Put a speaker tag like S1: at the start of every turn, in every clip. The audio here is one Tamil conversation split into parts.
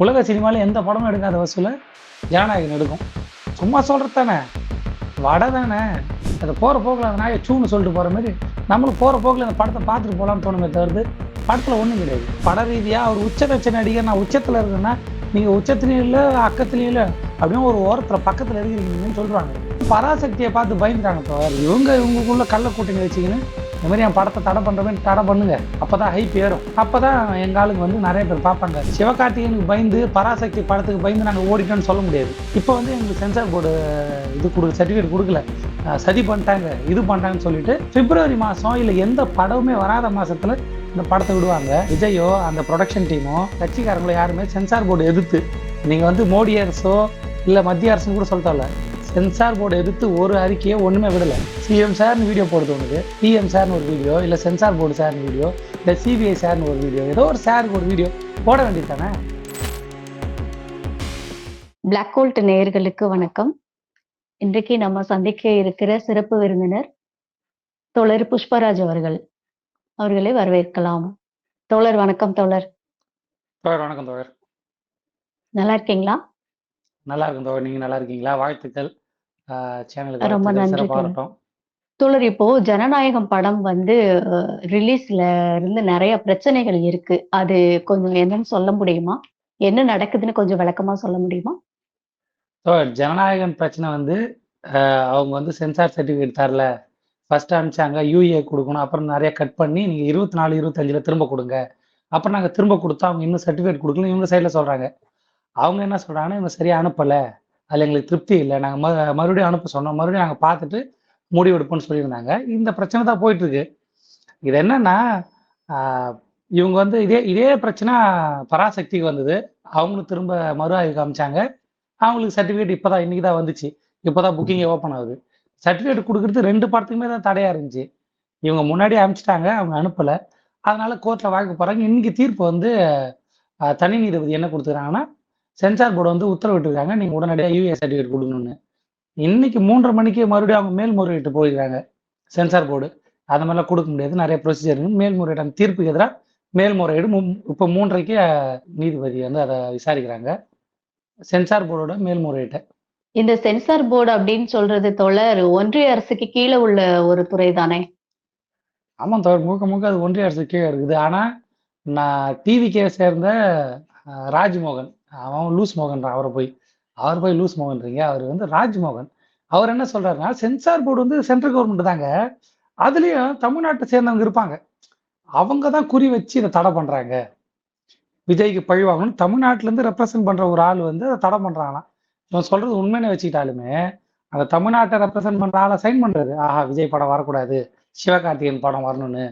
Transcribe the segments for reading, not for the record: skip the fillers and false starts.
S1: உலக சினிமாவில் எந்த படமும் எடுக்காத வசூலை ஜனநாயகன் எடுக்கும். சும்மா சொல்கிறது தானே, வடை தானே. அதை போகிற போக்கில் அந்த நாயை சூன்னு சொல்லிட்டு போகிற மாதிரி நம்மளும் போகிற போக்கில் அந்த படத்தை பார்த்துட்டு போகலான்னு தோணுமே தவிர்த்து படத்தில் ஒன்றும் கிடையாது. பட ரீதியாக அவர் உச்சபட்ச நடிகர், நான் உச்சத்தில் இருக்குன்னா நீங்கள் உச்சத்துலேயும் இல்லை அக்கத்துலேயும் இல்லை அப்படின்னு ஒரு ஓரத்தில் பக்கத்தில் இருக்கிறீங்கன்னு சொல்கிறாங்க. பராசக்தியை பார்த்து பயந்துட்டாங்க. இப்போ இவங்களுக்குள்ள கள்ள கூட்டணி வச்சுக்கின்னு இந்த மாதிரி என் படத்தை தடை பண்ணுறவன் தடை பண்ணுங்க, அப்போ தான் ஹைப் ஏறும், அப்போ தான் எங்கள் ஆளுங்க வந்து நிறைய பேர் பார்ப்பாங்க. சிவகார்த்திகேயனுக்கு பயந்து பராசக்தி படத்துக்கு பயந்து நாங்கள் ஓடிட்டோன்னு சொல்ல முடியாது. இப்போ வந்து எங்களுக்கு சென்சார் போர்டு சர்டிஃபிகேட் கொடுக்கல, சதி பண்ணிட்டாங்க, இது பண்ணிட்டாங்கன்னு சொல்லிட்டு பிப்ரவரி மாதம் இல்லை எந்த படமுமே வராத மாதத்தில் இந்த படத்தை விடுவாங்க. விஜயோ அந்த ப்ரொடக்ஷன் டீமோ கட்சிக்காரங்களோ யாருமே சென்சார் போர்டு எதிர்த்து, நீங்கள் வந்து மோடி அரசோ இல்லை மத்திய அரசுன்னு கூட சொல்லிட்டால, சென்சார் போர்டு எதிர்த்து ஒரு அறிக்கையை ஒன்றுமே விடலை. சிஎம் சார்னு வீடியோ போடுறது ஒன்று, பிஎம் சார்னு ஒரு வீடியோ, இல்லை சென்சார் போர்டு சார்னு வீடியோ, இல்லை சிபிஐ சார்னு ஒரு வீடியோ, ஏதோ ஒரு சாருக்கு ஒரு வீடியோ போட வேண்டியது தானே.
S2: பிளாக் கோல்ட் நேயர்களுக்கு வணக்கம். இன்றைக்கு நம்ம சந்திக்க இருக்கிற சிறப்பு விருந்தினர் தோழர் புஷ்பராஜ் அவர்களை வரவேற்கலாம். தோழர் வணக்கம். தோழர்
S1: வணக்கம். தோழர்
S2: நல்லா இருக்கீங்களா?
S1: நல்லா இருக்கும் தோழர், நீங்க நல்லா இருக்கீங்களா? வாழ்த்துக்கள். சேனலுக்கு
S2: ரொம்ப நன்றி தோழர். இப்போ ஜனநாயகம் படம் வந்து ரிலீஸ்ல இருந்து நிறைய பிரச்சனைகள் இருக்கு, அது கொஞ்சம் என்னன்னு சொல்ல முடியுமா? என்ன நடக்குதுன்னு கொஞ்சம் விளக்கமா சொல்ல முடியுமா?
S1: ஜனநாயகம் பிரச்சனை வந்து அவங்க வந்து சென்சார் சர்டிஃபிகேட் தரல, ஃபர்ஸ்ட் அனுப்பிச்சாங்க யூஏ கொடுக்கணும், அப்புறம் நிறைய கட் பண்ணி நீங்க 24, 25 திரும்ப கொடுங்க, அப்புறம் நாங்கள் திரும்ப கொடுத்தா அவங்க இன்னும் சர்டிஃபிகேட் கொடுக்கணும் இவங்க சைடில் சொல்றாங்க. அவங்க என்ன சொல்றாங்கன்னா, இவங்க சரியா அனுப்பலை, அதில் எங்களுக்கு திருப்தி இல்லை, நாங்கள் மறுபடியும் அனுப்ப சொன்னோம், மறுபடியும் நாங்கள் பார்த்துட்டு முடிவு எடுப்போம்னு சொல்லியிருந்தாங்க. இந்த பிரச்சனை தான் போயிட்டு இருக்கு. இது என்னன்னா, இவங்க வந்து இதே பிரச்சனை பராசக்திக்கு வந்தது, அவங்களும் திரும்ப மறு ஆய்வு காமிச்சாங்க, அவங்களுக்கு சர்டிஃபிகேட் இப்போதான் இன்னைக்கு தான் வந்துச்சு, இப்போதான் புக்கிங்கே ஓப்பன் ஆகுது. சர்டிஃபிகேட் கொடுக்குறது 2 படத்துக்குமே தான் தடையா இருந்துச்சு. இவங்க முன்னாடியே அனுப்பிச்சிட்டாங்க, அவங்க அனுப்பலை, அதனால கோர்ட்டில் வழக்கு போகிறாங்க. இன்னைக்கு தீர்ப்பு வந்து தனி நீதிபதி என்ன கொடுத்துருக்காங்கன்னா, சென்சார் போர்டு வந்து உத்தரவிட்டுருக்காங்க, நீங்க உடனடியாக யூஏ சர்டிஃபிகேட் கொடுக்கணும்னு. இன்னைக்கு 3:30 மணிக்கு மறுபடியும் அவங்க மேல்முறையீட்டு போயிருக்காங்க சென்சார் போர்டு. அந்த மாதிரிலாம் கொடுக்க முடியாது, நிறைய ப்ரொசீஜர் இருக்கு. மேல்முறையீடு அந்த தீர்ப்புக்கு எதிராக மேல்முறையீடு இப்போ 3:30க்கு நீதிபதி வந்து அதை விசாரிக்கிறாங்க, சென்சார் போர்டோட மேல்முறையீட்டை.
S2: இந்த சென்சார் போர்டு அப்படின்னு சொல்றது தோழர் ஒன்றிய அரசுக்கு கீழே உள்ள ஒரு துறை தானே?
S1: ஆமாம் தோழர், முழுக்க அது ஒன்றிய அரசு கீழே இருக்குது. ஆனா நான் டிவிக்கே சேர்ந்த ராஜ்மோகன், அவன் லூஸ் மோகன், அவர் போய் லூஸ் மோகன்றீங்க, அவர் வந்து ராஜ்மோகன். அவர் என்ன சொல்றாருன்னா, சென்சார் போர்டு வந்து சென்ட்ரல் கவர்மெண்ட் தாங்க, அதுலயும் தமிழ்நாட்டை சேர்ந்தவங்க இருப்பாங்க, அவங்க தான் குறி வச்சு இதை தடை பண்றாங்க, விஜய்க்கு பழிவாங்கணும் தமிழ்நாட்டுல இருந்து ரெப்ரசென்ட் பண்ற ஒரு ஆள் வந்து அதை தடை பண்றாங்கன்னா, இவன் சொல்றது உண்மைன்னு வச்சுக்கிட்டாலுமே அந்த தமிழ்நாட்டை ரெப்ரசென்ட் பண்ற ஆளை சைன் பண்றாரு, ஆஹா விஜய் படம் வரக்கூடாது, சிவகார்த்திகேயன் படம் வரணும்னு.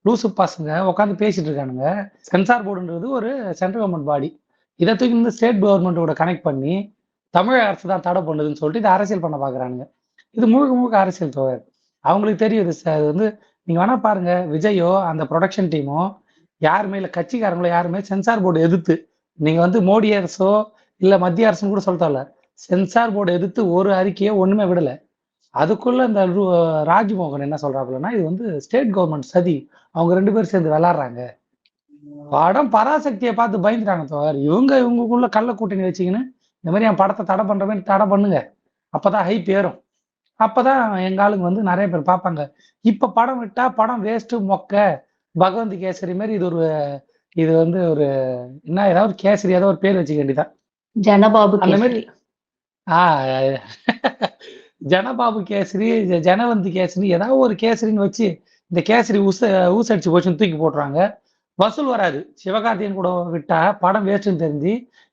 S1: லூசு பசங்க உட்காந்து பேசிட்டு இருக்கானுங்க. சென்சார் போர்டுன்றது ஒரு சென்ட்ரல் கவர்மெண்ட் பாடி, இதை தூக்கி இந்த ஸ்டேட் கவர்மெண்ட்டோட கனெக்ட் பண்ணி தமிழக அரசு தான் தடை பண்ணுதுன்னு சொல்லிட்டு இதை அரசியல் பண்ண பாக்குறானுங்க. இது முழுக்க அரசியல் தோழர், அவங்களுக்கு தெரியுது. அது வந்து நீங்க வேணா பாருங்க, விஜயோ அந்த ப்ரொடக்ஷன் டீமோ யாருமே இல்லை கட்சிக்காரங்களோ யாருமே சென்சார் போர்டு எதிர்த்து, நீங்க வந்து மோடி அரசோ இல்லை மத்திய அரசுன்னு கூட சொல்லிட்டால, சென்சார் போர்டு எதிர்த்து ஒரு அறிக்கையை ஒண்ணுமே விடலை. அதுக்குள்ள இந்த ராஜ்மோகன் என்ன சொல்றாப்புலன்னா, இது வந்து ஸ்டேட் கவர்மெண்ட் சதி, அவங்க 2 பேரும் சேர்ந்து விளையாடுறாங்க. படம் பராசக்தியை பார்த்து பயந்துட்டாங்க தோழர். இவங்களுக்குள்ள கள்ள கூட்டணி வச்சுக்கின்னு இந்த மாதிரி என் படத்தை தடை பண்றவன் தடை பண்ணுங்க, அப்பதான் ஹைப் ஏறும், அப்பதான் எங்க ஆளுங்க வந்து நிறைய பேர் பார்ப்பாங்க. இப்ப படம் விட்டா படம் வேஸ்ட் மொக்க, பகவந்தி கேசரி மாதிரி இது வந்து ஒரு என்ன, ஏதாவது கேசரி ஏதாவது ஒரு பேர் வச்சுக்க வேண்டியதான்,
S2: ஜனபாபு
S1: அந்த மாதிரி. ஜனபாபு கேசரி, ஜனவந்தி கேசரி, ஏதாவது ஒரு கேசரின்னு வச்சு இந்த கேசரி ஊசடிச்சு போச்சுன்னு தூக்கி போட்டுறாங்க. வசூல் வராது. சிவகார்த்திகேயன் கூட விட்டா படம் வேஸ்ட்னு தெரிஞ்சு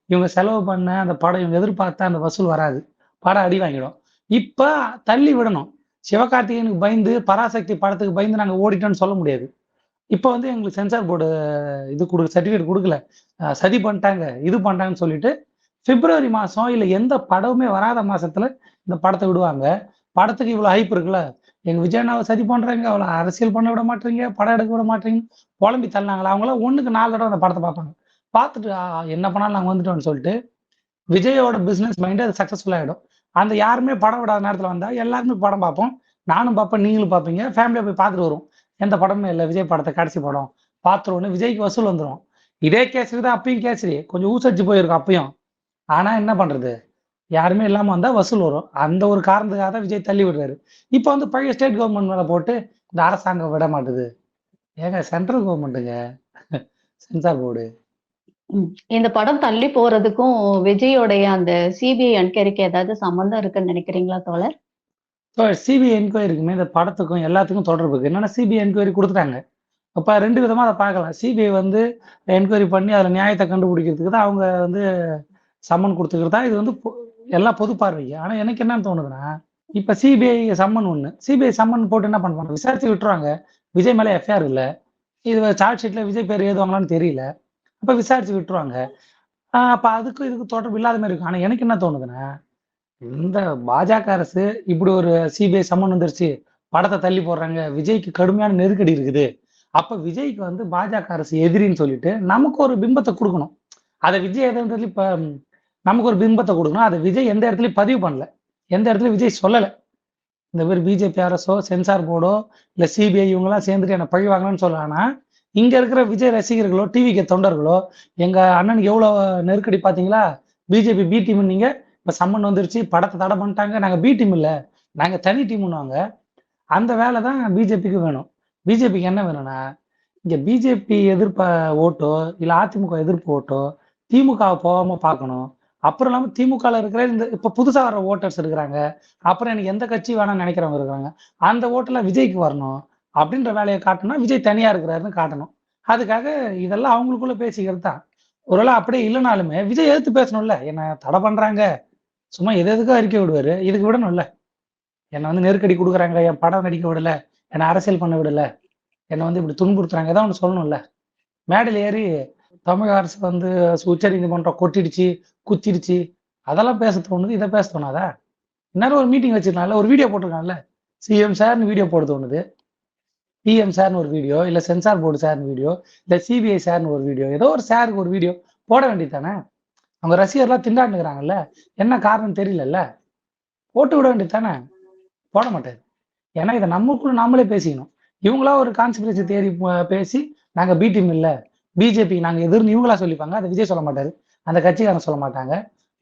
S1: இவங்க செலவு பண்ண அந்த படம் இவங்க எதிர்பார்த்தா அந்த வசூல் வராது, படம் அடி வாங்கிடும். இப்ப தள்ளி விடணும். சிவகார்த்திகேயனுக்கு பயந்து பராசக்தி படத்துக்கு பயந்து நாங்க ஓடிட்டோம்னு சொல்ல முடியாது. இப்போ வந்து எங்களுக்கு சென்சார் போர்டு சர்டிஃபிகேட் கொடுக்கல, சதி பண்ணிட்டாங்க, இது பண்ணிட்டாங்கன்னு சொல்லிட்டு பிப்ரவரி மாதம் இல்லை எந்த படமுமே வராத மாசத்துல இந்த படத்தை விடுவாங்க. படத்துக்கு இவ்வளோ ஹைப் இருக்குல்ல, எங்க விஜயனாவை சதி பண்றாங்க, அவ்வளோ அரசியல் பண்ண விட மாட்டீங்க, படம் எடுக்க விட மாட்டீங்க, புலம்பி தள்ளினாங்களா. அவங்களாம் 1க்கு 4 தடவை அந்த படத்தை பார்ப்பாங்க, பார்த்துட்டு என்ன பண்ணாலும் நாங்கள் வந்துட்டோம்னு சொல்லிட்டு விஜயோட பிசினஸ் மைண்டு அது சக்ஸஸ்ஃபுல் ஆகிடும். அந்த யாருமே படம் விடாத நேரத்தில் வந்தால் எல்லாருமே படம் பார்ப்போம், நானும் பார்ப்பேன், நீங்களும் பார்ப்பீங்க, ஃபேமிலியாக போய் பார்த்துட்டு வரும். எந்த படமும் இல்லை, விஜய் படத்தை கடைசி படம் பார்த்துருவோன்னு விஜய்க்கு வசூல் வந்துடும். இதே கேசரி தான் அப்பயும் கேசரி கொஞ்சம் ஊசடிச்சு போயிருக்கும் அப்பயும். ஆனா என்ன பண்றது, யாருமே இல்லாம வந்தா வசூல் வரும். அந்த ஒரு காரணத்துக்காக தான் விஜய் தள்ளி விடுறாரு. இப்ப வந்து பழைய ஸ்டேட் கவர்மெண்ட் மேல போட்டு இந்த அரசாங்கம் விட மாட்டுது. ஏங்க சென்ட்ரல் கவர்மெண்ட்டுங்க சென்சார் போர்டு.
S2: ம். இந்த படம் தள்ளி போறதுக்கும் விஜயோடைய அந்த சிபிஐ என்கொயரிக்கு ஏதாவது சம்மந்தம் இருக்குன்னு நினைக்கிறீங்களா தோழர்?
S1: ஸோ சிபிஐ என்கொயரிக்குமே இந்த படத்துக்கும் எல்லாத்துக்கும் தொடர்பு இருக்கு. என்னன்னா சிபிஐ என்கொயரி குடுத்துட்டாங்க. அப்ப 2 விதமா அத பார்க்கலாம். சிபிஐ வந்து என்கொயரி பண்ணி அதுல நியாயத்த கண்டுபிடிக்கிறதுக்கு தான் அவங்க வந்து சம்மன் குடுத்துக்கிறதா, இது வந்து எல்லா பொது பார்வைக்கு. ஆனா எனக்கு என்னன்னு தோணுதுன்னா, இப்ப சிபிஐ சம்மன் ஒண்ணு. சிபிஐ சம்மன் போட்டு என்ன பண்ணுவாங்க, விசாரிச்சு விட்டுருவாங்க. விஜய் மேல எஃப்ஐஆர் இல்ல. இது சார்ஜ் ஷீட்ல விஜய் பேர் எழுதுவாங்களான்னு தெரியல. அப்ப விசாரிச்சு விட்டுருவாங்க. அப்ப அதுக்கும் இதுக்கும் தொடர்பு இல்லாத மாரி இருக்கும். ஆனா எனக்கு என்ன தோணுதுன்னா, இந்த பாஜக அரசு இப்படி ஒரு சிபிஐ சம்மன் வந்துருச்சு. படத்த தள்ளி போடுறாங்க. விஜய்க்கு கடுமையான நெருக்கடி இருக்குது. அப்ப விஜய்க்கு வந்து பாஜக அரசு எதிரின்னு சொல்லிட்டு, நமக்கு ஒரு பிம்பத்த குடுக்கணும். அத விஜய் எந்த இடத்துலயும் இப்ப நமக்கு ஒரு பிம்பத்த குடுக்கணும். அத விஜய் எந்த இடத்துலயும் பதிவு பண்ணல. எந்த இடத்துலயும் விஜய் சொல்லல. இந்த மாரி பிஜேபி அரசோ, சென்சார் போர்டோ, இல்ல சிபிஐ இவங்கலாம் சேர்ந்துட்டு என்ன பழி வாங்கணும்னு சொல்லல. ஆனா, இங்க இருக்கிற விஜய் ரசிகர்களோ, டிவிகே தொண்டர்களோ, எங்க அண்ணனுக்கு எவ்வளோ நெருக்கடி பார்த்தீங்களா? பிஜேபி பி டீம்னீங்க. இப்ப சம்மன் வந்துருச்சு. படத்த தடை பண்ணிட்டாங்க. நாங்க பி டீம் இல்ல. நாங்க தனி டீம்ன்னுவாங்க. அந்த வேலை தான் பிஜேபிக்கு வேணும். பிஜேபிக்கு என்ன வேணும்னா, இங்க பிஜேபி எதிர்ப்ப ஓட்டோ, இல்ல அதிமுக எதிர்ப்பு ஓட்டோ, திமுகவ போகாம பார்க்கணும். அப்புறம் இல்லாம திமுகல இருக்கிற இந்த இப்ப புதுசா வர ஓட்டர்ஸ் இருக்கிறாங்க. அப்புறம் எனக்கு எந்த கட்சி வேணாம்னு நெனைக்கிறவங்க இருக்கிறாங்க. அந்த ஓட்டெல்லாம் விஜய்க்கு வரணும். அப்படின்ற வேலைய காட்டணும்னா, விஜய் தனியா இருக்கிறாருன்னு காட்டணும். அதுக்காக இதெல்லாம் அவங்களுக்குள்ள பேசிக்கிறது தான். ஒருவேள அப்படியே இல்லனாலுமே, விஜய் எதிர்த்து பேசணும்ல. என்ன தடை பண்றாங்க. சும்மா எது எதுக்கோ அறிக்கை விடுவாரு. இதுக்கு விடணும்ல. என்ன வந்து நெருக்கடி குடுக்குறாங்க, என் படம் நடிக்க விடல, என்ன அரசியல் பண்ண விடல, என்ன வந்து இப்படி துன்புறுத்துறாங்க. ஏதாவது ஒண்ணு சொல்லணும்ல. மேடையில ஏறி தமிழக அரசு வந்து உச்சநீதிமன்றம் கொட்டிடுச்சு, குத்திடுச்சு, அதெல்லாம் பேச தோணுது. இத பேச தோணாதா? இந்நேரம் ஒரு மீட்டிங் வச்சிருக்கலாம்ல, ஒரு வீடியோ போட்டுருக்கலாம்ல. சிஎம் சார்ன்னு வீடியோ போட தோணுது. பிஎம் சார்ன்னு ஒரு வீடியோ, இல்ல சென்சார் போர்டு சார்ன்னு வீடியோ, இல்ல சிபிஐ சார்ன்னு ஒரு வீடியோ, ஏதோ ஒரு சாருக்கு ஒரு வீடியோ போட வேண்டியது தானே? அவங்க ரசிகர்லாம் திண்டாடுனுக்குறாங்கல்ல. என்ன காரணம் தெரியலல்ல. போட்டு விட வேண்டியது தானே? போட மாட்டாரு. ஏன்னா இத நமக்குள்ள நாமளே பேசிக்கணும். இவங்களா ஒரு கான்ஸ்பிரசி தியரி பேசி, நாங்க பி டீம் இல்ல, பிஜேபி நாங்க எதிர்ன்னு இவங்களா சொல்லிப்பாங்க. அத விஜய் சொல்ல மாட்டாரு. அந்த கட்சிக்காரன் சொல்ல மாட்டாங்க.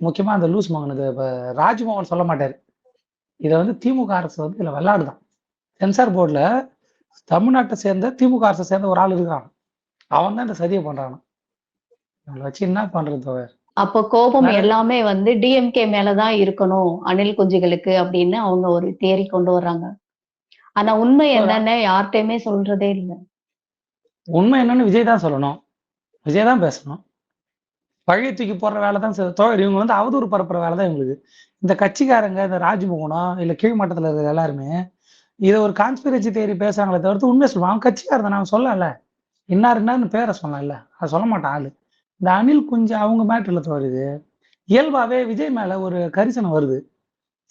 S1: முக்கியமா அந்த லூஸ் மோகன் ராஜ்மோகன் சொல்ல மாட்டாரு. இத வந்து திமுக அரசு வந்து இதுல விளையாடுதான். சென்சார் போர்டுல தமிழ்நாட்ட சேர்ந்த திமுக அரச சேர்ந்த ஒரு ஆள் இருக்கான். அவன் தான் இந்த சதிய பண்றானாம். இவங்கள வச்சு என்ன பண்றது தோழர்?
S2: அப்போ கோபம்
S1: வேற
S2: எல்லாமே வந்து டிஎம்கே மேலதான் இருக்கணும் அணில் குஞ்சுகளுக்கு அப்படின்னு அவங்க ஒரு தியரி கொண்டு வர்றாங்க. ஆனா உண்மை
S1: தோழர்,
S2: என்னன்னு யார்கிட்டயுமே சொல்றதே இல்ல.
S1: உண்மை என்னன்னு விஜய் தான் சொல்லணும். விஜய் தான் பேசணும். பழைய தூக்கி போடுற வேலை தான் தோழர். இவங்க வந்து அவதூறு பரப்புற வேலை தான் இவங்களுக்கு. இந்த கட்சிக்காரங்க, இந்த ராஜ்மோகனோ, இல்ல கீழ் மட்டத்துல இருக்கிற எல்லாருமே, இத ஒரு கான்ஸ்பிரசி தியரி பேசுறாங்களே தவிர்த்து உண்மைய சொல்லுவான். அவன் கட்சிக்காரன் தானே. அவன் சொல்லல. இன்னார் இன்னார்ன்னு பேர சொன்னான்ல. அத சொல்ல மாட்டான் ஆளு. இந்த அணில் குஞ்சு அவங்க மேட்டர்ல தோழர் இது. இயல்பாவே விஜய் மேல ஒரு கரிசனம் வருது.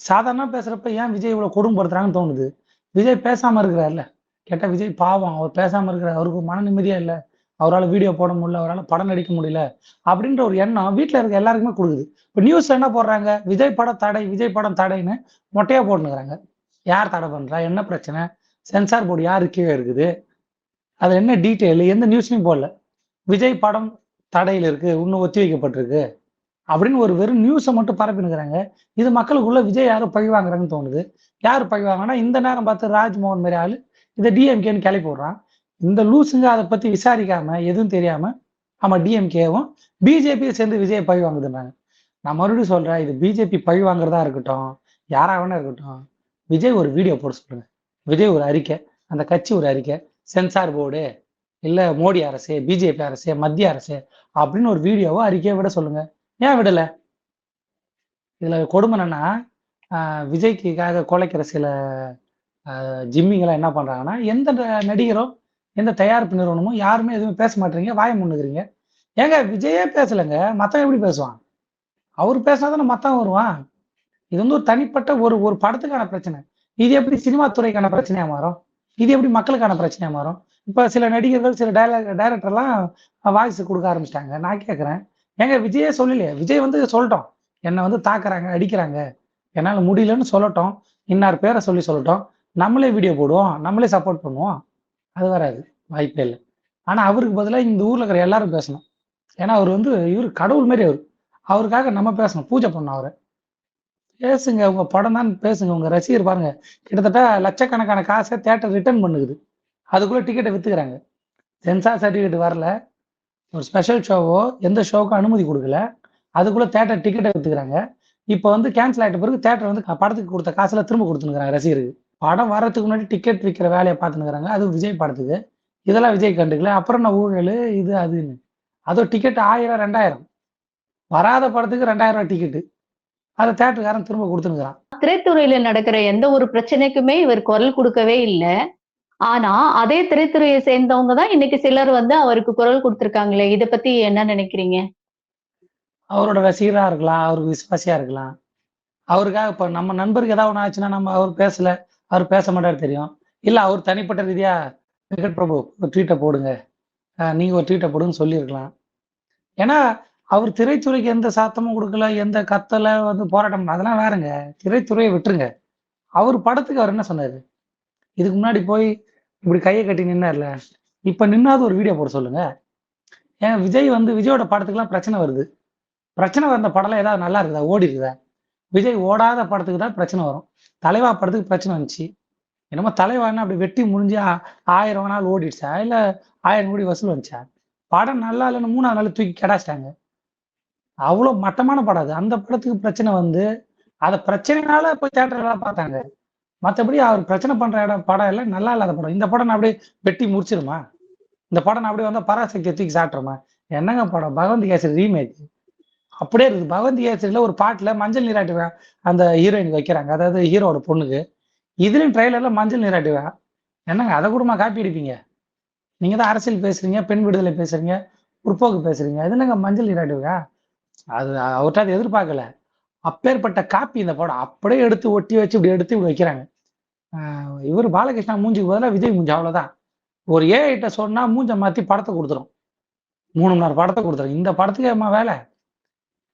S1: சாதாரணமா பேசுறப்ப ஏன் விஜய் இவ்வளவு கொடுமைப்படுத்துறாங்கன்னு தோணுது. விஜய் பேசாம இருக்கிறார்ல. கேட்டா விஜய் பாவம். அவர் பேசாம இருக்கிறார். அவருக்கு மன நிம்மதியா இல்ல. அவரால வீடியோ போட முடியல. அவரால படம் நடிக்க முடியல. அப்படின்ற ஒரு எண்ணம் வீட்ல இருக்க எல்லாருக்குமே குடுக்குது. இப்ப நியூஸ்ல என்ன போடுறாங்க? விஜய் படம் தடை, விஜய் படம் தடைன்னு மொட்டையா போட்டுன்னுருக்காங்க. யார் தடை பண்றா? என்ன பிரச்சனை? சென்சார் போர்டு யாருக்கு கீழ இருக்குது? அது என்ன டீட்டெயில்? எந்த நியூஸ்லயும் போடல. விஜய் படம் தடையில இருக்கு. இன்னும் ஒத்தி வைக்கப்பட்டிருக்கு. அப்படின்னு ஒரு வெறும் நியூஸ மட்டும் பரப்பினுக்குறாங்க. இது மக்களுக்குள்ள விஜய் யாரோ பழி வாங்குறாங்கன்னு தோணுது. யார் பழி வாங்குனா, இந்த நேரம் பார்த்து ராஜ்மோகன் மாரி ஆளு இத டிஎம்கேன்னு கிளப்பி விடுறான். இந்த லூசுங்க அத பத்தி விசாரிக்காம, எதுவும் தெரியாம, ஆமா டிஎம்கேவும் பிஜேபியும் சேர்ந்து விஜய பழி வாங்குதுன்றாங்க. நான் மறுபடியும் சொல்றேன், இது பிஜேபி பழி வாங்குறதா இருக்கட்டும், யாரா வேணா இருக்கட்டும், விஜய் ஒரு வீடியோ போட சொல்லுங்க. விஜய் ஒரு அறிக்கை, அந்த கட்சி ஒரு அறிக்கை, சென்சார் போர்டு, இல்ல மோடி அரசு, பிஜேபி அரசு, மத்திய அரசு அப்படின்னு ஒரு வீடியோவோ, அறிக்கையோ விட சொல்லுங்க. ஏன் விடல? இதுல கொடுமை என்னன்னா, விஜய்க்காக குலைக்கிற சில ஜிம்மிங்கலாம் என்ன பண்றாங்கன்னா, எந்த நடிகரோ, எந்த தயாரிப்பு நிறுவனமோ யாருமே எதுவும் பேச மாட்றீங்க. வாய மூடுனுக்குறீங்க. ஏங்க விஜயே பேசலங்க. மத்தவன் எப்படி பேசுவான்? அவரு பேசினா தானே மத்தவன் வருவான். இது வந்து ஒரு தனிப்பட்ட ஒரு ஒரு படத்துக்கான பிரச்சனை. இது எப்படி சினிமா துறைக்கான பிரச்சனையா மாறும்? இது எப்படி மக்களுக்கான பிரச்சனையா மாறும்? இப்ப சில நடிகர்கள், சில டைரக்டர்லாம் வாய்ஸ் குடுக்க ஆரம்பிச்சுட்டாங்க. நான் கேட்கிறேன், ஏங்க விஜயே சொல்லலையே. விஜய் வந்து சொல்லட்டும். என்ன வந்து தாக்குறாங்க, அடிக்கிறாங்க. என்னால முடியலன்னு சொல்லட்டும். இன்னார் பேர சொல்லி சொல்லட்டும். நம்மளே வீடியோ போடுவோம். நம்மளே சப்போர்ட் பண்ணுவோம். அது வராது. வாய்ப்பே இல்ல. ஆனா அவருக்கு பதிலா இந்த ஊர்ல இருக்கிற எல்லாரும் பேசணும். ஏன்னா அவர் வந்து இவர் கடவுள் மாதிரி அவருக்காக நம்ம பேசணும், பூஜை பண்ணணும் அவரை. பேசுங்க, உங்க படம் தான் பேசுங்க. உங்க ரசிகர் பாருங்க, கிட்டத்தட்ட லட்சக்கணக்கான காசை தேட்டர் ரிட்டர்ன் பண்ணுகுது. அதுக்குள்ள டிக்கெட்டை வித்துக்கிறாங்க. சென்சார் சர்டிஃபிகேட் வரல, ஒரு ஸ்பெஷல் ஷோவோ எந்த ஷோவுக்கும் அனுமதி கொடுக்கல, அதுக்குள்ள தேட்டர் டிக்கெட்டை வித்துக்கிறாங்க. இப்போ வந்து கேன்சல் ஆயிட்ட பிறகு தேட்டர் வந்து படத்துக்கு கொடுத்த காசுல திரும்ப கொடுத்துருக்காங்க ரசிகருக்கு. படம் வர்றதுக்கு முன்னாடி டிக்கெட் விற்கிற வேலையை பார்த்துனுக்குறாங்க, அது விஜய் படத்துக்கு. இதெல்லாம் விஜய் கண்டுக்கல. அப்புறம் நான் ஊழல் இது அதுன்னு, அதோ டிக்கெட் 1000 2000 வராத படத்துக்கு 2000 ரூபாய் டிக்கெட்டு, அதை தேட்டருக்காரன் திரும்ப கொடுத்துருக்கான்.
S2: திரைத்துறையில நடக்கிற எந்த ஒரு பிரச்சனைக்குமே இவர் குரல் கொடுக்கவே இல்லை. ஆனா அதே திரைத்துறையை சேர்ந்தவங்க தான் இன்னைக்கு சிலர் வந்து அவருக்கு குரல் கொடுத்திருக்காங்களே, இத பத்தி என்ன நினைக்கிறீங்க?
S1: அவரோட ரசிகரா இருக்கலாம், அவருக்கு விசுவாசியா இருக்கலாம். அவருக்காக இப்ப நம்ம நண்பருக்கு ஏதாவது ஒண்ணு ஆச்சுன்னா நம்ம அவர் பேசல, அவர் பேச மாட்டாரு தெரியும். இல்ல அவர் தனிப்பட்ட ரீதியா வெங்கட் பிரபு ஒரு ட்வீட்டை போடுங்க, நீங்க ஒரு ட்வீட்டை போடுங்கன்னு சொல்லியிருக்கலாம். ஏன்னா அவர் திரைத்துறைக்கு எந்த சாத்தமும் கொடுக்கல, எந்த கத்தல வந்து போராட்டம், அதெல்லாம் வேறங்க. திரைத்துறையை விட்டுருங்க. அவர் படத்துக்கு அவர் என்ன சொன்னாரு? இதுக்கு முன்னாடி போய் இப்படி கையை கட்டி நின்னார்ல, இப்ப நின்னாவது ஒரு வீடியோ போட சொல்லுங்க. ஏன் விஜய் வந்து விஜயோட படத்துக்குலாம் பிரச்சனை வருது. பிரச்சனை வந்த படம்லாம் ஏதாவது நல்லா இருக்குதா, ஓடி இருக்குதா? விஜய் ஓடாத படத்துக்கு தான் பிரச்சனை வரும். தலைவா படத்துக்கு பிரச்சனை வந்துச்சு. என்னமோ தலைவான்னு அப்படி வெட்டி முடிஞ்சு 1000 நாள் ஓடிடுச்சா, இல்ல 1000 கோடி வசூல் வந்துச்சா? படம் நல்லா இல்லைன்னு 3ஆவது நாள் தூக்கி கெடாச்சிட்டாங்க. அவ்வளவு மட்டமான படம் அது. அந்த படத்துக்கு பிரச்சனை வந்து அத பிரச்சனைனால போய் தியேட்டர்ல பார்த்தாங்க. மத்தபடி அவர் பிரச்சனை பண்ற படம் எல்லாம் நல்லா இல்லாத படம். இந்த படம் நான் அப்படியே வெட்டி முடிச்சிருமா? இந்த படம் நான் அப்படியே வந்தா பராசக்தியை தூக்கி சாப்பிட்டுருமா? என்னங்க படம்? பகவந்த் கேசரி ரீமேக் அப்படியே இருக்குது. பகவந்த் கேசரியில ஒரு பாட்டுல மஞ்சள் நீராட்டு விழா அந்த ஹீரோயினுக்கு வைக்கிறாங்க, அதாவது ஹீரோட பொண்ணுக்கு. இதுலயும் ட்ரெய்லர்ல மஞ்சள் நீராட்டு விழா. என்னங்க அதை கூடமா காப்பி அடிப்பீங்க? நீங்க தான் அரசியல் பேசுறீங்க, பெண் விடுதலை பேசுறீங்க, முற்போக்கு பேசுறீங்க. இது என்னங்க மஞ்சள் நீராட்டு விழா? அது அவர்கிட்ட அதை எதிர்பார்க்கல. அப்பேற்பட்ட காப்பி இந்த படம். அப்படியே எடுத்து ஒட்டி வச்சு இப்படி எடுத்து இப்படி வைக்கிறாங்க. இவர் பாலகிருஷ்ணா மூஞ்சிக்கு பதிலாக விஜய் மூஞ்சி, அவ்வளவுதான். ஒரு ஏஐட்ட சொன்னா மூஞ்ச மாத்தி படத்தை கொடுத்துரும். 3 மணி நேரம் படத்தை கொடுத்துரும். இந்த படத்துக்கு அம்மா வேலை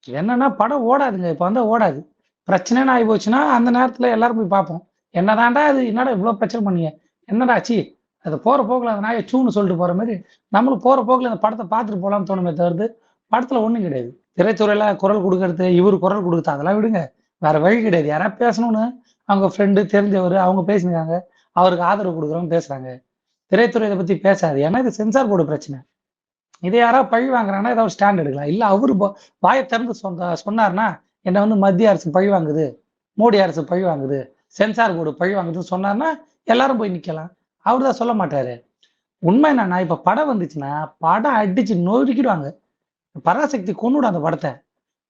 S1: என்னன்னா படம் ஓடாதுங்க. இப்ப வந்து ஓடாது. பிரச்சனைன்னு ஆகி போச்சுன்னா அந்த நேரத்துல எல்லாரும் போய் பார்ப்போம். என்னதான்டா அது, என்னடா இவ்வளவு பிரச்சனை பண்ணீங்க, என்னடா ஆச்சு? அது போற போக்குல அந்த நாயை சூன்னு சொல்லிட்டு போற மாதிரி நம்மளும் போற போக்குல அந்த படத்தை பார்த்துட்டு போலாம்னு தோணுமே தவிர்த்து படத்துல ஒண்ணும் கிடையாது. திரைத்துறையில குரல் கொடுக்கறது, இவரு குரல் கொடுத்தா அதெல்லாம் விடுங்க, வேற வழி கிடையாது. யாராவது பேசணும்னு அவங்க ஃப்ரெண்டு தெரிஞ்சவர் அவங்க பேசினாங்க, அவருக்கு ஆதரவு கொடுக்குறவங்க பேசுறாங்க. திரைத்துறை இதை பத்தி பேசாது. ஏன்னா இது சென்சார் போர்டு பிரச்சனை. இதை யாராவது பழி வாங்குறாங்கன்னா ஏதாவது ஸ்டாண்ட் எடுக்கலாம். இல்ல அவரு வாயை திறந்து சொன்னார்னா என்ன வந்து மத்திய அரசு பழி வாங்குது, மோடி அரசு பழி வாங்குது, சென்சார் போர்டு பழி வாங்குதுன்னு சொன்னார்னா எல்லாரும் போய் நிக்கலாம். அவருதான் சொல்ல மாட்டாரு. உண்மை என்னன்னா இப்ப படம் வந்துச்சுன்னா படம் அடிச்சு நொறுக்கிடுவாங்க. பராசக்தி கொன்னுடும் அந்த படத்தை.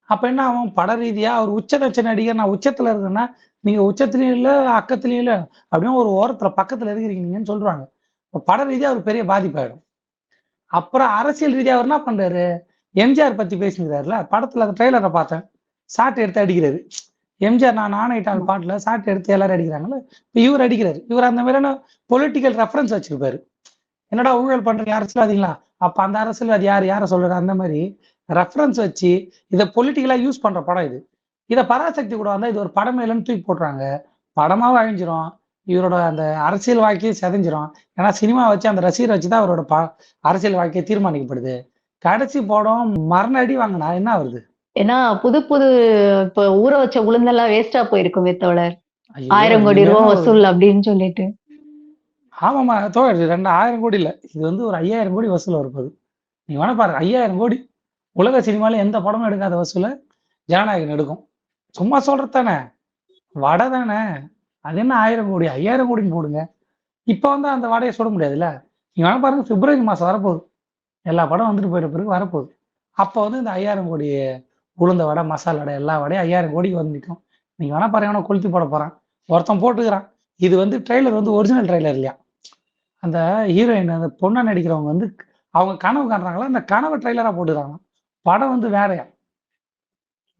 S1: அப்ப என்ன ஆகும்? பட ரீதியா அவர் உச்ச நடிகர், நான் உச்சத்துல இருக்குன்னா நீங்க உச்சத்துலயும் இல்ல அக்கத்துலயும் இல்ல, அப்படியும் ஒரு ஓரத்துல பக்கத்துல இருக்கிறீங்க நீங்கன்னு சொல்றாங்க. இப்ப பட ரீதியா ஒரு பெரிய பாதிப்பாயிடும். அப்புறம் அரசியல் ரீதியா அவர் என்ன பண்றாரு? எம்ஜிஆர் பத்தி பேசிக்கிறாருல படத்துல, அந்த ட்ரெய்லரை பார்த்தேன், சாட்டை எடுத்து அடிக்கிறாரு. எம்ஜிஆர் நான் ஆணையிட்டால் பாட்டுல சாட்டை எடுத்து எல்லாரும் அடிக்கிறாங்கல்ல, இப்ப இவர் அடிக்கிறாரு. இவர் அந்த மாதிரியான பொலிட்டிக்கல் ரெஃபரன்ஸ் வச்சிருப்பாரு. என்னடா ஊழல் பண்றீங்க அரசியல்வாதிகளா, அப்ப அந்த அரசியல்வாதி யார சொல்றாரு, அந்த மாதிரி ரெஃபரன்ஸ் வச்சு இதை பொலிட்டிக்கலா யூஸ் பண்ற படம் இது. இதை பராசக்தி கூட வந்தா இது ஒரு படமே இல்லைன்னு தூக்கி போட்டுறாங்க. படமாவும் அழிஞ்சிரும், இவரோட அந்த அரசியல் வாழ்க்கையை செதஞ்சிரும். ஏன்னா சினிமா வச்சு அந்த ரசிகரை வச்சுதான் அவரோட அரசியல் வாழ்க்கையை தீர்மானிக்கப்படுது. கடைசி படம் மரண அடி வாங்கினா என்ன வருது?
S2: ஏன்னா புது புது இப்ப ஊற வச்ச உளுந்தெல்லாம் வேஸ்டா போயிருக்குமே தோழர்.
S1: ஐயோ,
S2: 1000 கோடி
S1: நீங்க
S2: ரூபாய் வசூல் அப்படின்னு சொல்லிட்டு.
S1: ஆமாமா தோழர், 2000 கோடி இல்ல, இது வந்து ஒரு 5000 கோடி வசூல் வரப்போகுது. நீங்க வேணா பாருங்க, 5000 கோடி. உலக சினிமால எந்த படமும் எடுக்காத வசூல ஜனநாயகன் எடுக்கும். சும்மா சொல்றது தானே, வடை தானே, அது என்ன 1000 கோடி, 5000 கோடின்னு போடுங்க. இப்ப வந்து அந்த வடையை சுட முடியாதுல்ல. நீங்க வேணா பாருங்க, பிப்ரவரி மாசம் வரப்போகுது, எல்லா படம் வந்துட்டு போயிட்ட பிறகு வரப்போகுது. அப்ப வந்து இந்த 5000 கோடி உளுந்த வடை, மசாலா வடை, எல்லா வடையும் 5000 கோடிக்கு வந்து நிற்கும். நீங்க வேணா பாருங்க, கொளுத்தி போட போறான் ஒருத்தன் போட்டுக்கிறான். இது வந்து ட்ரெய்லர் வந்து ஒரிஜினல் ட்ரெய்லர் இல்லையா? அந்த ஹீரோயின், அந்த பொண்ணா நடிக்கிறவங்க வந்து அவங்க கனவு காண்றாங்களா, அந்த கனவு ட்ரெய்லரா போட்டுக்கிறாங்க. படம் வந்து வேறையா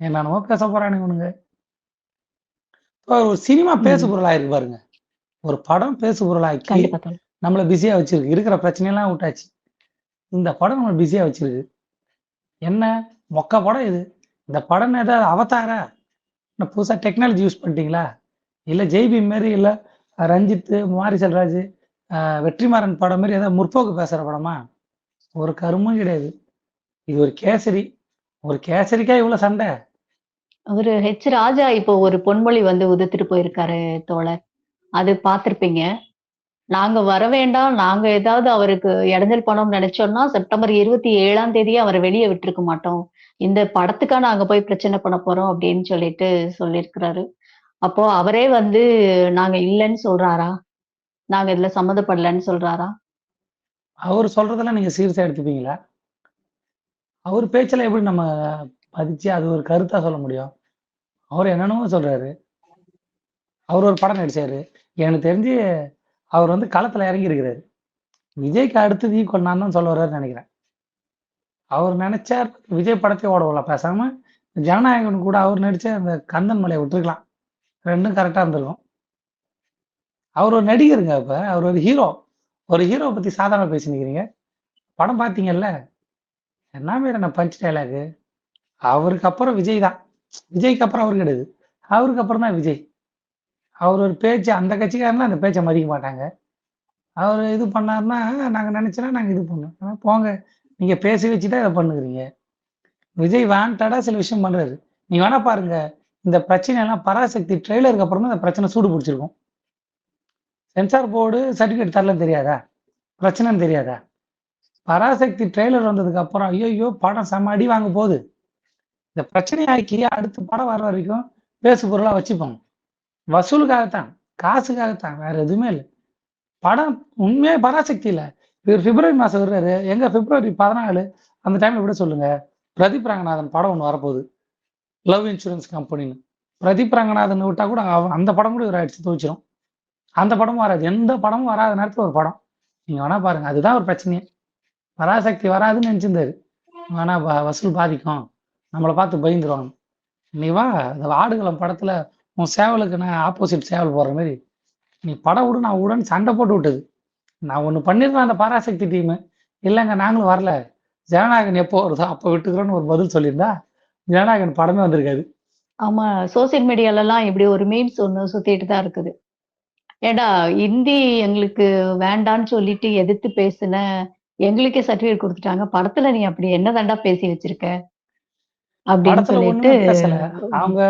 S1: என்னென்னமோ பேச போறானுங்க. ஒரு சினிமா பேசு பொருளா இருக்கு பாருங்க. ஒரு படம் பேசு பொருளாக்கி
S2: கண்டிப்பா தோழர்.
S1: நம்மள பிஸியா வச்சிருக்கு. இருக்கிற பிரச்சனையெல்லாம் விட்டாச்சு. இந்த படம் நம்மள பிஸியா வச்சிருக்கு. என்ன மொக்க படம் இது? இந்த படம் ஏதாவது அவதாரா? என்ன புதுசா டெக்னாலஜி யூஸ் பண்ணிட்டீங்களா? இல்ல ஜெய்பீம் மாரி, இல்ல ரஞ்சித், மாரி செல்வராஜ், வெற்றிமாறன் படம் மாதிரி ஏதாவது முற்போக்கு பேசுற படமா? ஒரு கருமும் கிடையாது. இது ஒரு கேசரி. ஒரு கேசரிக்கா இவ்வளவு சண்டை?
S2: அவரு ராஜா இப்போ ஒரு பொன்மொழி வந்து உதிர்த்துட்டு போயிருக்காரு தோழர். அது பார்த்திருப்பீங்க. நாங்க வர வேண்டாம். நாங்க ஏதாவது அவருக்கு இடைஞ்சல் பண்ணோம்னு நினைச்சோம்னா, செப்டம்பர் 27ஆம் தேதியே அவர வெளிய விட்டுருக்க மாட்டோம். இந்த படத்துக்கா நாங்க போய் பிரச்சனை பண்ண போறோம் அப்படின்னு சொல்லிட்டு சொல்லியிருக்கிறாரு. அப்போ அவரே வந்து நாங்க இல்லன்னு சொல்றாரா? நாங்க இதுல சம்மந்தப்படலன்னு சொல்றாரா?
S1: அவர் சொல்றதெல்லாம் நீங்க சீரியஸா எடுத்துப்பீங்களா? அவர் பேச்செல்லாம் எப்படி நம்ம மதிச்சு அது ஒரு கருத்தா சொல்ல முடியும்? அவர் என்னென்னமோ சொல்றாரு. அவர் ஒரு படம் நடிச்சாரு. எனக்கு தெரிஞ்சு அவர் வந்து களத்துல இறங்கி இருக்கிறாரு. விஜய்க்கு அடுத்தது ஈக்குவல் நான் தான் சொல்ல வர்றாருன்னு நினைக்கிறேன். அவர் நினைச்சார் விஜய் படத்தை ஓட விடலாம். பேசாம ஜனநாயகன் கூட அவர் நடிச்ச அந்த கந்தன் மலையை விட்டுருக்கலாம். ரெண்டும் கரெக்டா இருந்திருக்கும். அவர் ஒரு நடிகருங்க. அப்ப அவர் ஒரு ஹீரோ. ஒரு ஹீரோ பத்தி சாதாரண பேசினுக்கிறீங்க. படம் பார்த்தீங்கல்ல? என்ன மாரியான பஞ்ச் டயலாக். அவருக்கு அப்புறம் விஜய் தான். விஜய்க்கு அப்புறம் அவரு கிடையாது. அவருக்கு அப்புறம் தான் விஜய். அவர் ஒரு பேச்சு அந்த கட்சிக்காரன்லாம் அந்த பேச்ச மதிக்க மாட்டாங்க. அவரு இது பண்ணாருன்னா, நாங்க நினைச்சோன்னா நாங்க இது பண்ணுவோம். போங்க. நீங்க பேசி வச்சு தான் இத பண்ணுகிறீங்க. விஜய் வாண்டடா சில விஷயம் பண்றாரு. நீங்க வேணா பாருங்க. இந்த பிரச்சனையெல்லாம் பராசக்தி ட்ரெய்லருக்கு அப்புறம் தான் இந்த பிரச்சனை சூடு பிடிச்சிருக்கும். சென்சார் போர்டு சர்டிபிகேட் தரலன்னு தெரியாதா? பிரச்சனைன்னு தெரியாதா? பராசக்தி ட்ரெய்லர் வந்ததுக்கு அப்புறம், ஐய்யய்யோ! படம் செம்ம அடி வாங்க போகுது. இந்த பிரச்சனையாக்கி அடுத்த படம் வர வரைக்கும் பேசு பொருளா வச்சுப்பாங்க. வசூலுக்காகத்தான். காசுக்காகத்தான். வேற எதுவுமே இல்ல. படம் உண்மையா பராசக்தி இல்ல. இவரு பிப்ரவரி மாசம் வர்றாரு. எங்க பிப்ரவரி 14 அந்த டைம்ல விட சொல்லுங்க. பிரதீப் ரங்கநாதன் படம் ஒண்ணு வரப்போகுது. லவ் இன்சூரன்ஸ் கம்பெனின்னு. பிரதீப் ரங்கநாதன் விட்டா கூட அந்த படம் கூட இவரு அடிச்சு தூக்கிரும். அந்த படமும் வராது. எந்த படமும் வராத நேரத்துல ஒரு படம். நீங்க வேணா பாருங்க. அதுதான் ஒரு பிரச்சனையே. பராசக்தி வராதுன்னு நினைச்சிருந்தாரு. ஆனா வசூல் பாதிக்கும். நம்மள பார்த்து பயந்துருவாங்க. நீ வா, அந்த ஆடுகளம் படத்துல உன் சேவலுக்கு நான் ஆப்போசிட் சேவல் போடுற மாரி, நீ படம் விடு நான் விடுன்னு சண்டை போட்டு விட்டது. நான் ஒண்ணு பண்ணிருக்கேன் அந்த பராசக்தி டீமு. இல்லங்க நாங்களும் வரல. ஜனநாயகன் எப்போ வருதோ அப்ப விட்டுக்கிறோம்னு ஒரு பதில் சொல்லியிருந்தா, ஜனநாயகன் படமே வந்திருக்காது.
S2: ஆமா. சோசியல் மீடியாலலாம் இப்படி ஒரு மீம்ஸ் ஒண்ணு சுத்திட்டு தான் இருக்குது. ஏன்டா இந்தி எங்களுக்கு வேண்டான்னு சொல்லிட்டு எதிர்த்து பேசுன எங்களுக்கே சர்டிஃபிகேட் குடுத்துட்டாங்க. படத்துல நீ அப்படி என்ன தாண்டா பேசி வச்சிருக்க? அப்படின்னு
S1: படத்துல
S2: சொல்லிட்டு
S1: ஒண்ணுமே பேசல. அவங்க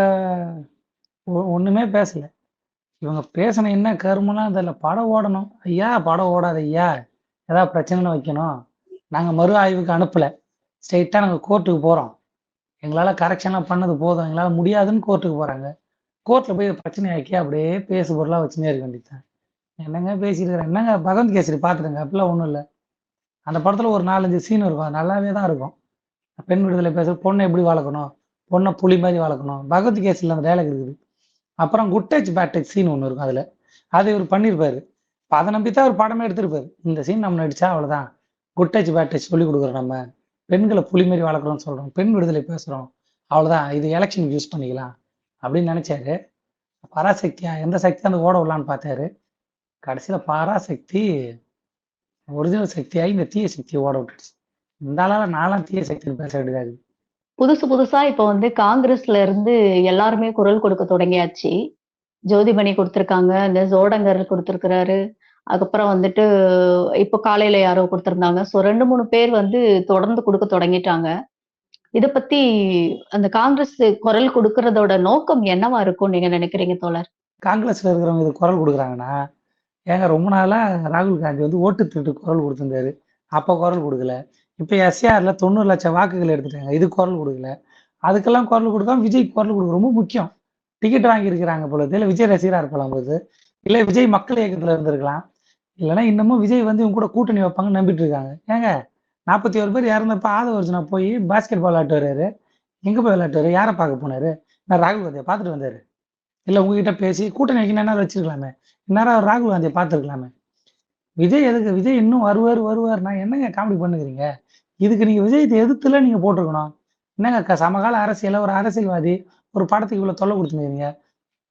S1: ஒண்ணுமே பேசல. இவங்க பேசின என்ன கருமம்லாம் தெரியல. படம் ஓடணும். ஐயா படம் ஓடாது ஐயா. ஏதாவது பிரச்சனைன்னு வைக்கணும். நாங்க மறு ஆய்வுக்கு அனுப்பல. ஸ்ட்ரெயிட்டா நாங்க கோர்ட்டுக்கு போறோம். எங்களால கரெக்ஷன்லாம் பண்ணது போதும். எங்களால முடியாதுன்னு கோர்ட்டுக்கு போறாங்க. கோர்ட்ல போய் பிரச்சனையாக்கி அப்படியே பேசு பொருளா வச்சுன்னே இருக்க வேண்டியதுதான். என்னங்க பேசியிருக்கிறேன். என்னங்க பகவந்த் கேசரி பார்த்துருங்க. அப்படிலாம் ஒண்ணும் இல்ல. அந்த படத்துல ஒரு 4, 5 சீன் இருக்கும். அது நல்லாவே தான் இருக்கும். பெண் விடுதலை பேசுற பொண்ணை எப்படி வளர்க்கணும்? பொண்ணை புலி மாதிரி வளர்க்கணும். பகவந்த் கேசரில அந்த டயலாக் இருக்குது. அப்புறம் good touch bad touch scene ஒண்ணு இருக்கும் அதுல. அது இவர் பண்ணியிருப்பாரு. இப்ப அதை நம்பித்தான் ஒரு படமே எடுத்திருப்பாரு. இந்த சீன் நம்ம நடிச்சா அவ்வளவுதான். குட் டச் பேட் டச் சொல்லி கொடுக்குறோம் நம்ம. பெண்களை புலி மாதிரி வளர்க்குறோம்னு சொல்றோம். பெண் விடுதலை பேசுறோம். அவ்வளவுதான். இது எலெக்ஷனுக்கு யூஸ் பண்ணிக்கலாம் அப்படின்னு நினைச்சாரு. பராசக்தியா எந்த சக்தியா அந்த ஓட விடலான்னு பார்த்தாரு. கடைசியில பராசக்தி ஒரிஜினல் சக்தியாகி இந்த தீய சக்தியை ஓட விட்டுடுச்சு. இந்த ஆளால நாலாம் தீய சக்தின்னு பேச வேண்டியதா இருக்கு.
S2: புதுசா இப்ப வந்து காங்கிரஸ்ல இருந்து எல்லாருமே குரல் கொடுக்க தொடங்கியாச்சு. ஜோதிமணி குடுத்திருக்காங்க. இந்த ஜோடங்கர் குடுத்திருக்கிறாரு. அதுக்கப்புறம் வந்துட்டு இப்ப காலையில யாரோ குடுத்திருந்தாங்க. 2, 3 பேர் வந்து தொடர்ந்து குடுக்க தொடங்கிட்டாங்க. இத பத்தி அந்த காங்கிரஸ் குரல் குடுக்கிறதோட நோக்கம் என்னவா இருக்கும்னு நீங்க நினைக்கிறீங்க தோழர்?
S1: காங்கிரஸ்ல இருக்கிறவங்க இது குரல் கொடுக்குறாங்கன்னா, ஏங்க ரொம்ப நாளா ராகுல் காந்தி வந்து ஓட்டு திருட்டு குரல் கொடுத்திருந்தாரு. அப்ப குரல் கொடுக்கல. இப்ப எஸ்ஏஆர்ல 90 லட்சம் வாக்குகள் எடுத்துட்டாங்க. இது குரல் கொடுக்கல. அதுக்கெல்லாம் குரல் கொடுக்காம விஜய் குரல் கொடுக்க ரொம்ப முக்கியம். டிக்கெட் வாங்கியிருக்கிறாங்க பொழுது. இல்ல விஜய் ரசிகரா இருக்கலாம் போது. இல்ல விஜய் மக்கள் இயக்கத்துல இருந்திருக்கலாம். இல்லைன்னா இன்னமும் விஜய் வந்து இவங்க கூட கூட்டணி வைப்பாங்கன்னு நம்பிட்டு இருக்காங்க. ஏங்க 41 பேர் இறந்தப்ப ஆதவர்ஜுனா போய் பாஸ்கெட் பால் விளையாட்டு வர்றாரு. எங்க போய் விளையாட்டு யாரை பார்க்க போனாரு? நான் ராகுல் காந்தியை பார்த்துட்டு வந்தாரு. இல்ல உங்ககிட்ட பேசி கூட்டணி வைக்க நேரம் வச்சிருக்கலாமே. இந்நேரம் அவர் ராகுல் காந்தியை பார்த்துருக்கலாமே. விஜய் எதுக்கு? விஜய் இன்னும் வருவார். நான் என்னங்க காமெடி பண்ணுகிறீங்க? இதுக்கு நீங்க விஜயத்தை எதிர்த்துல நீங்க போட்டிருக்கணும். என்னங்க சமகால அரசியல ஒரு அரசியல்வாதி ஒரு படத்துக்கு இவ்வளவு தொல்லை கொடுத்துருக்கீங்க.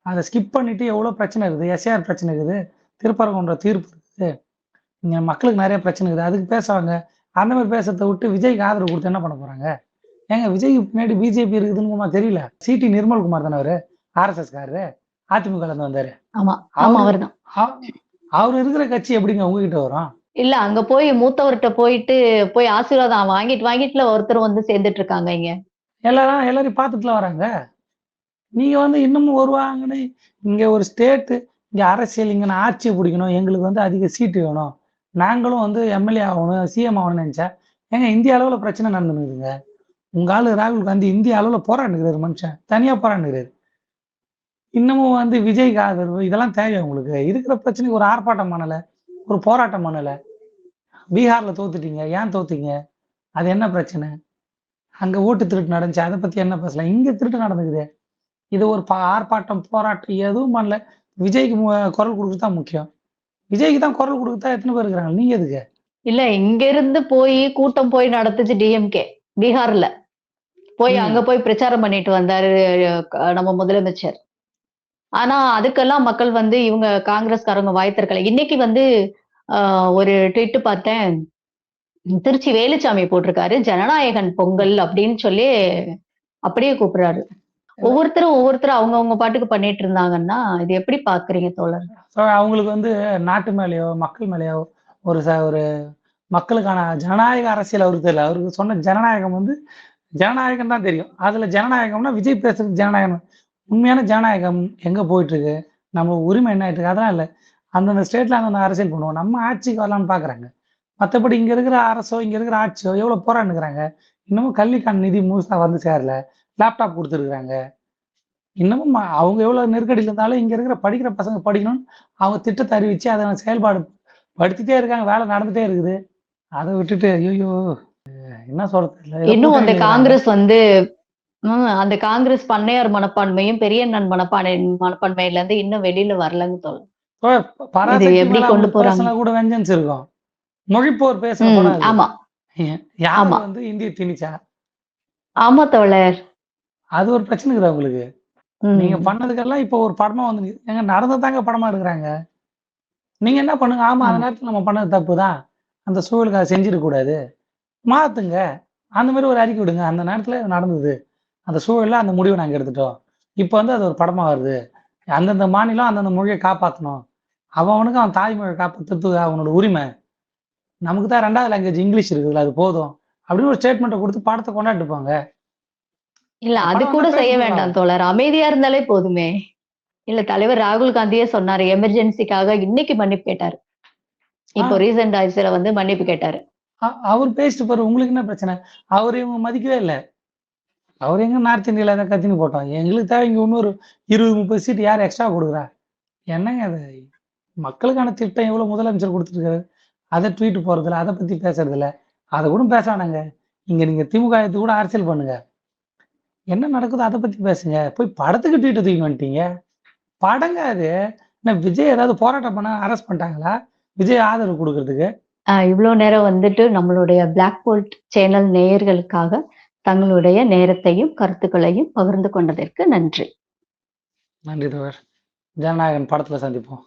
S1: அதை ஸ்கிப் பண்ணிட்டு எவ்வளவு பிரச்சனை இருக்குது. எஸ்ஏஆர் பிரச்சனை இருக்குது. திருப்பரங்குன்ற தீர்ப்பு இருக்குது. இங்க மக்களுக்கு நிறைய பிரச்சனை இருக்குது. அதுக்கு பேசுவாங்க. அந்த மாதிரி பேசுறதை விட்டு விஜய்க்கு ஆதரவு கொடுத்து என்ன பண்ண போறாங்க? ஏங்க விஜய்க்கு பின்னாடி பிஜேபி இருக்குதுன்னு தெரியல. சிடி நிர்மல்குமார் தானே அவரு ஆர்எஸ்எஸ் காரரு. அதிமுக இருந்து வந்தாரு.
S2: ஆமா, ஆமா
S1: அவரு
S2: அவர்தான்.
S1: அவ- அவர் இருக்கிற கட்சி எப்படிங்க உங்ககிட்ட வரும்?
S2: இல்ல அங்க போய் மூத்தவர்கிட்ட போயிட்டு போய் ஆசீர்வாதம் வாங்கிட்டு வாங்கிட்டுல ஒருத்தர் வந்து சேர்ந்துட்டு இருக்காங்க இங்க.
S1: எல்லாரையும் பார்த்துட்டுல வராங்க. நீங்க வந்து இன்னமும் வருவாங்கன்னு இங்க ஒரு ஸ்டேட்டு, இங்க அரசியல், இங்க நான் ஆட்சியை பிடிக்கணும், எங்களுக்கு வந்து அதிக சீட்டு வேணும், நாங்களும் வந்து எம்எல்ஏ ஆகணும், சிஎம் ஆகணும்னு நினைச்சா, ஏங்க இந்திய அளவுல பிரச்சனை நடந்துருக்குங்க. உங்க ஆளு ராகுல் காந்தி இந்திய அளவுல போராடுகிறாரு மனுஷன், தனியா போராடுகிறாரு. இன்னமும் வந்து விஜய்க்கு ஆதரவு இதெல்லாம் தேவை உங்களுக்கு? இருக்கிற பிரச்சனைக்கு ஒரு ஆர்ப்பாட்டம் பண்ணல, ஒரு போராட்டம் பண்ணல. பீகார்ல தோத்துட்டீங்க, ஏன் தோத்தீங்க? அது என்ன பிரச்சனை? அங்க ஓட்டு திருட்டு நடந்துச்சு, அதை பத்தி என்ன பேசலாம்? இங்க திருட்டு நடந்துக்குது. இது ஒரு ஆர்ப்பாட்டம், போராட்டம் எதுவும் பண்ணல. விஜய்க்கு குரல் கொடுக்குறது தான் முக்கியம். விஜய்க்கு தான் குரல் கொடுக்குறதா எத்தனை பேர் இருக்கிறாங்க? நீங்க எதுக்கு?
S2: இல்ல இங்க இருந்து போய் கூட்டம் போய் நடத்துச்சு டிஎம்கே பீகார்ல. போய் அங்க போய் பிரச்சாரம் பண்ணிட்டு வந்தாரு நம்ம முதலமைச்சர். ஆனா அதுக்கெல்லாம் மக்கள் வந்து இவங்க காங்கிரஸ்காரங்க வாய் திறக்கல. இன்னைக்கு வந்து ஒரு ட்வீட் பார்த்தேன். திருச்சி வேலுச்சாமி போட்டிருக்காரு ஜனநாயகன் பொங்கல் அப்படின்னு சொல்லி அப்படியே கூப்பிடுறாரு. ஒவ்வொருத்தரும் அவங்கவங்க பாட்டுக்கு பண்ணிட்டு இருந்தாங்கன்னா இது எப்படி பாக்குறீங்க தோழர்?
S1: அவங்களுக்கு வந்து நாட்டு மேலேயோ மக்கள் மேலேயோ ஒரு மக்களுக்கான ஜனநாயக அரசியல் அவருக்கு தெரியல. அவருக்கு சொன்ன ஜனநாயகம் வந்து ஜனநாயகம் தான் தெரியும். அதுல ஜனநாயகம்னா விஜய் பேசுறது ஜனநாயகம். உண்மையான ஜனநாயகம் எங்க போயிட்டு இருக்கு, நம்ம உரிமை என்ன ஆயிட்டு இருக்கு, அதெல்லாம் இல்லை. அந்தந்த ஸ்டேட்ல அந்தந்த அரசியல் பண்ணுவோம். நம்ம ஆட்சிக்கு வரலாம்னு பாக்குறாங்க. மற்றபடி இங்க இருக்கிற அரசோ இங்க இருக்கிற ஆட்சியோ எவ்வளவு போராடுங்கிறாங்க. இன்னமும் கல்விக்கான நிதி முழுசா வந்து சேரல. லேப்டாப் கொடுத்துருக்காங்க. இன்னமும் அவங்க எவ்வளவு நெருக்கடியில் இருந்தாலும் இங்க இருக்கிற படிக்கிற பசங்க படிக்கணும்னு அவங்க திட்டத்தை அறிவிச்சு அதை செயல்பாடு படுத்திட்டே இருக்காங்க. வேலை நடந்துட்டே இருக்குது. அதை விட்டுட்டு ஐயோ என்ன சொல்றது?
S2: இன்னும் அந்த காங்கிரஸ் வந்து அந்த காங்கிரஸ் பண்ணையார் மனப்பான்மையும் பெரியண்ணன் மனப்பான்மையில இருந்து இன்னும் வெளியில வரலன்னு தோணும். எப்படி கொண்டு போறாங்க
S1: கூட வெஞ்சன்ஸ் இருக்கும். மொழிப்போர் பேசுற படம்.
S2: ஆமா
S1: யாரு வந்து இந்திய திணிச்சா?
S2: ஆமா தோழர்.
S1: அது ஒரு பிரச்சனை இருக்குது அவங்களுக்கு. நீங்க பண்ணதுக்கெல்லாம் இப்ப ஒரு படமா வந்து எங்க நடந்ததாங்க படமா எடுக்கிறாங்க. நீங்க என்ன பண்ணுங்க? ஆமா அந்த நேரத்துல நம்ம பண்ணது தப்புதான், அந்த சூழலுக்கு அதை செஞ்சிடக் கூடாது, மாத்துங்க. அந்த மாதிரி ஒரு அறிக்கை விடுங்க. அந்த நேரத்துல நடந்தது, அந்த சூழல்ல அந்த முடிவை நாங்க எடுத்துட்டோம். இப்ப வந்து அது ஒரு படமா வருது. அந்தந்த மாநிலம் அந்தந்த மொழியை காப்பாற்றணும். அவனுக்கு அவன் தாய்மொழியை காப்பாற்றுறது அவனோட உரிமை. நமக்கு தான் 2வது லாங்குவேஜ் இங்கிலீஷ் இருக்குதுல்ல, அது போதும் அப்படின்னு ஒரு ஸ்டேட்மெண்ட்டை கொடுத்து படத்தை கொண்டாட்டு போங்க.
S2: இல்ல அது கூட செய்ய வேண்டாம் தோழர், அமைதியா இருந்தாலே போதுமே. இல்ல தலைவர் ராகுல் காந்தியே சொன்னாரு எமர்ஜென்சிக்காக இன்னைக்கு மன்னிப்பு கேட்டாரு. இப்போ ரீசெண்ட் ஆயிடுச்சுல வந்து மன்னிப்பு கேட்டாரு.
S1: அவர் பேசிட்டு பாரு, உங்களுக்கு என்ன பிரச்சனை? அவர் இவங்க மதிக்கவே இல்லை. அவர் எங்க நார்த் இந்தியால ஏதாவது கத்தின்னு போட்டோம். எங்களுக்கு தான் இங்க இன்னொரு 20-30 சீட் யார் எக்ஸ்ட்ரா கொடுக்குறா? என்னங்க அது? மக்களுக்கான திட்டம் எவ்வளவு முதலமைச்சர் கொடுத்துருக்காரு, அதை ட்வீட் போறதில்ல, அதை பத்தி பேசுறது இல்ல. அதை கூட பேச வேணாங்க. இங்க நீங்க திமுக கூட அரசியல் பண்ணுங்க. என்ன நடக்குதோ அதை பத்தி பேசுங்க. போய் படத்துக்கு ட்வீட் தூக்கி வந்துட்டீங்க. படங்க அது. என்ன விஜய் ஏதாவது போராட்டம் பண்ண அரெஸ்ட் பண்ணிட்டாங்களா விஜய் ஆதரவு கொடுக்கறதுக்கு?
S2: இவ்வளவு நேரம் வந்துட்டு நம்மளுடைய பிளாக் போல்ட் சேனல் நேயர்களுக்காக தங்களுடைய நேரத்தையும் கருத்துக்களையும் பகிர்ந்து கொண்டதற்கு நன்றி.
S1: நன்றி தோழர். ஜனநாயகன் படத்துல சந்திப்போம்.